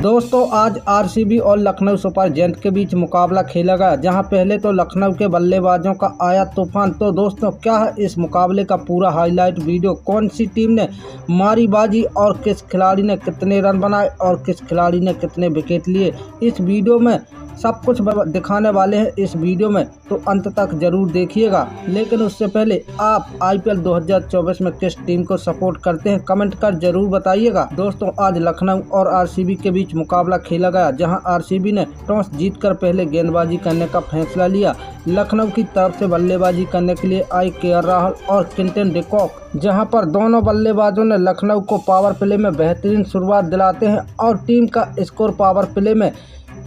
दोस्तों आज आरसीबी और लखनऊ सुपर जायंट के बीच मुकाबला खेला गया, जहां पहले तो लखनऊ के बल्लेबाजों का आया तूफान। तो दोस्तों क्या है इस मुकाबले का पूरा हाईलाइट वीडियो, कौन सी टीम ने मारी बाजी और किस खिलाड़ी ने कितने रन बनाए और किस खिलाड़ी ने कितने विकेट लिए, इस वीडियो में सब कुछ दिखाने वाले हैं इस वीडियो में, तो अंत तक जरूर देखिएगा। लेकिन उससे पहले आप आईपीएल 2024 में किस टीम को सपोर्ट करते हैं कमेंट कर जरूर बताइएगा। दोस्तों आज लखनऊ और आरसीबी के बीच मुकाबला खेला गया, जहां आरसीबी ने टॉस जीतकर पहले गेंदबाजी करने का फैसला लिया। लखनऊ की तरफ से बल्लेबाजी करने के लिए आए केएल राहुल और क्विंटन डी कॉक, जहां पर दोनों बल्लेबाजों ने लखनऊ को पावर प्ले में बेहतरीन शुरुआत दिलाते हैं और टीम का स्कोर पावर प्ले में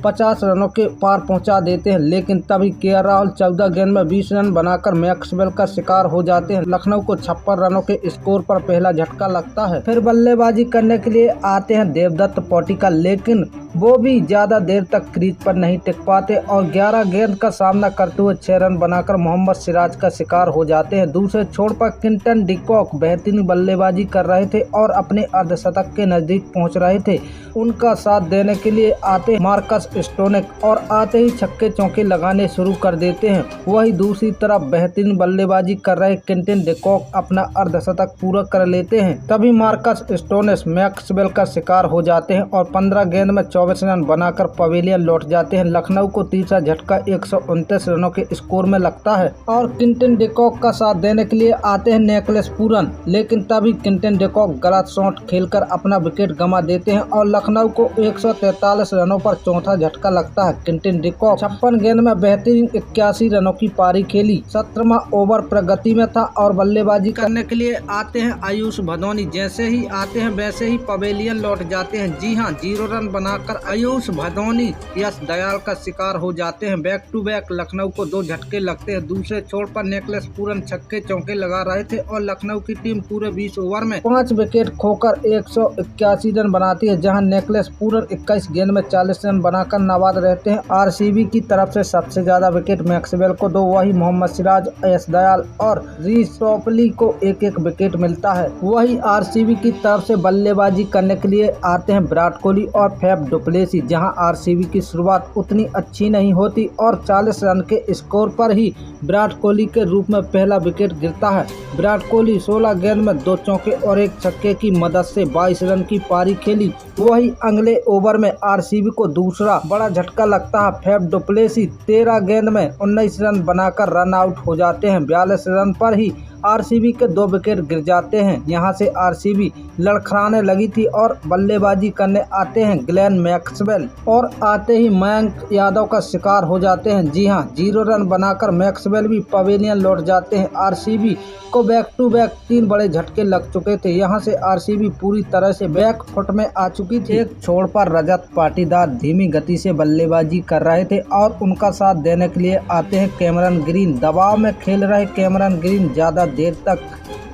50 रनों के पार पहुंचा देते हैं। लेकिन तभी केएल राहुल 14 गेंद में 20 रन बनाकर मैक्सवेल का शिकार हो जाते हैं। लखनऊ को 56 रनों के स्कोर पर पहला झटका लगता है। फिर बल्लेबाजी करने के लिए आते हैं देवदत्त पौटिकल, लेकिन वो भी ज्यादा देर तक क्रीज पर नहीं टिक पाते और 11 गेंद का सामना करते हुए 6 रन बनाकर मोहम्मद सिराज का शिकार हो जाते हैं। दूसरे छोर पर क्विंटन डी कॉक बेहतरीन बल्लेबाजी कर रहे थे और अपने अर्धशतक के नजदीक पहुंच रहे थे। उनका साथ देने के लिए आते मार्कस स्टोनिस और आते ही छक्के चौके लगाने शुरू कर देते हैं। वही दूसरी तरफ बेहतरीन बल्लेबाजी कर रहे क्विंटन डी कॉक अपना अर्धशतक पूरा कर लेते हैं। तभी मार्कस स्टोनिस मैक्सवेल का शिकार हो जाते हैं और 15 गेंद में 24 रन बनाकर पवेलियन लौट जाते हैं। लखनऊ को तीसरा झटका 129 रनों के स्कोर में लगता है और क्विंटन डी कॉक का साथ देने के लिए आते हैं निकोलस पूरन, लेकिन तभी क्विंटन डी कॉक गलत शॉट खेलकर अपना विकेट गंवा देते हैं और लखनऊ को 143 रनों पर चौथा झटका लगता है। क्विंटन डी कॉक 56 गेंद में बेहतरीन 81 रनों की पारी खेली। 17वां ओवर प्रगति में था और बल्लेबाजी करने के लिए आते हैं आयुष भदौनी। जैसे ही आते हैं वैसे ही पवेलियन लौट जाते हैं। जी हां, 0 रन बनाकर आयुष भदौनी यश दयाल का शिकार हो जाते हैं। बैक टू बैक लखनऊ को 2 झटके लगते हैं। दूसरे छोर पर निकोलस पूरन छक्के चौके लगा रहे थे और लखनऊ की टीम पूरे 20 ओवर में 5 विकेट खोकर 181 रन बनाती है, जहां निकोलस पूरन 21 गेंद में 40 रन बनाकर नाबाद रहते हैं। आरसीबी की तरफ से सबसे ज्यादा विकेट मैक्सवेल को 2, वही मोहम्मद सिराज, यश दयाल और रीस टॉपली को 1-1 विकेट मिलता है। वही आरसीबी की तरफ से बल्लेबाजी करने के लिए आते हैं विराट कोहली और फैफ डु प्लेसी, जहां आरसीबी की शुरुआत उतनी अच्छी नहीं होती और 40 रन के स्कोर पर ही विराट कोहली के रूप में पहला विकेट गिरता है। विराट कोहली 16 गेंद में 2 चौके और 1 छक्के की मदद से 22 रन की पारी खेली। वही अगले ओवर में आरसीबी को दूसरा बड़ा झटका लगता है। फैफ डु प्लेसी 13 गेंद में 19 रन बनाकर रन आउट हो जाते हैं। 42 रन पर ही आरसीबी के 2 विकेट गिर जाते हैं। यहां से आरसीबी लड़खड़ाने लगी थी और बल्लेबाजी करने आते हैं ग्लेन मैक्सवेल और आते ही मयंक यादव का शिकार हो जाते हैं। जी हां, 0 रन बनाकर मैक्सवेल भी पवेलियन लौट जाते हैं। आरसीबी को बैक टू बैक 3 बड़े झटके लग चुके थे। यहां से आरसीबी पूरी तरह से बैक फुट में आ चुकी थी। एक छोर पर रजत पाटीदार धीमी गति से बल्लेबाजी कर रहे थे और उनका साथ देने के लिए आते हैं कैमरन ग्रीन। दबाव में खेल रहे कैमरन ग्रीन ज्यादा देर तक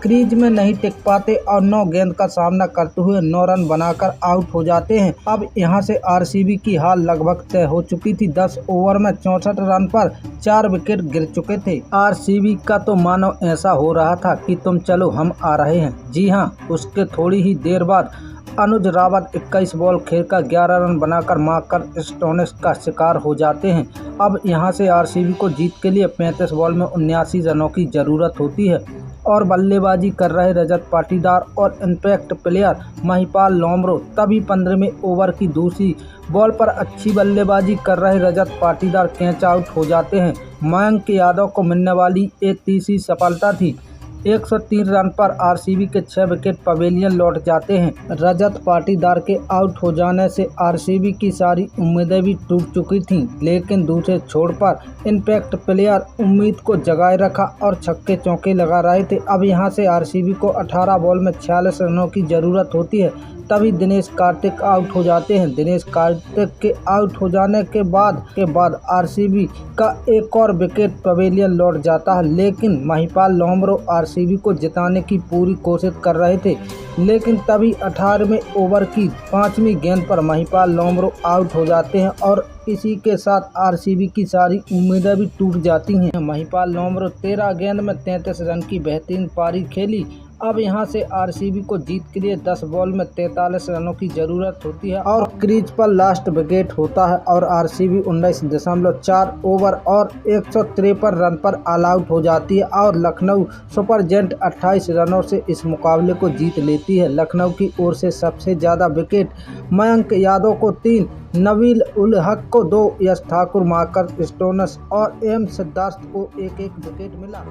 क्रीज में नहीं टिक पाते और 9 गेंद का सामना करते हुए 9 रन बनाकर आउट हो जाते हैं। अब यहां से आरसीबी की हाल लगभग तय हो चुकी थी। 10 ओवर में 64 रन पर 4 विकेट गिर चुके थे। आरसीबी का तो मानो ऐसा हो रहा था कि तुम चलो हम आ रहे हैं। जी हां, उसके थोड़ी ही देर बाद अनुज रावत 21 बॉल खेलकर 11 रन बनाकर मार्कस स्टोनिस का शिकार हो जाते हैं। अब यहां से आरसीबी को जीत के लिए 35 बॉल में 79 रनों की जरूरत होती है और बल्लेबाजी कर रहे रजत पाटीदार और इम्पैक्ट प्लेयर महिपाल लोम्रो। तभी 15वें ओवर की दूसरी बॉल पर अच्छी बल्लेबाजी कर रहे रजत पाटीदार कैच आउट हो जाते हैं। मयंक यादव को मिलने वाली एक तीसरी सफलता थी। 103 रन पर आरसीबी के 6 विकेट पवेलियन लौट जाते हैं। रजत पाटीदार के आउट हो जाने से आरसीबी की सारी उम्मीदें भी टूट चुकी थीं, लेकिन दूसरे छोर पर इम्पैक्ट प्लेयर उम्मीद को जगाए रखा और छक्के चौके लगा रहे थे। अब यहां से आरसीबी को 18 बॉल में 46 रनों की जरूरत होती है। तभी दिनेश कार्तिक आउट हो जाते हैं। दिनेश कार्तिक के आउट हो जाने के बाद आरसीबी का एक और विकेट पवेलियन लौट जाता है, लेकिन महिपाल लोम्रो आरसीबी को जिताने की पूरी कोशिश कर रहे थे। लेकिन तभी 18वें ओवर की 5वीं गेंद पर महिपाल लोम्रो आउट हो जाते हैं और इसी के साथ आरसीबी की सारी उम्मीदें भी टूट जाती हैं। महिपाल लोम्रो 13 गेंद में 33 रन की बेहतरीन पारी खेली अब यहां से आरसीबी को जीत के लिए 10 बॉल में 43 रनों की जरूरत होती है और क्रीज पर लास्ट विकेट होता है और आरसीबी 19.4 ओवर और 153 रन पर ऑल आउट हो जाती है और लखनऊ सुपर जायंट 28 रनों से इस मुकाबले को जीत लेती है। लखनऊ की ओर से सबसे ज़्यादा विकेट मयंक यादव को 3, नबील उल हक को 2, यश ठाकुर, मार्कस स्टोइनिस और एम सिद्धार्थ को एक विकेट मिला।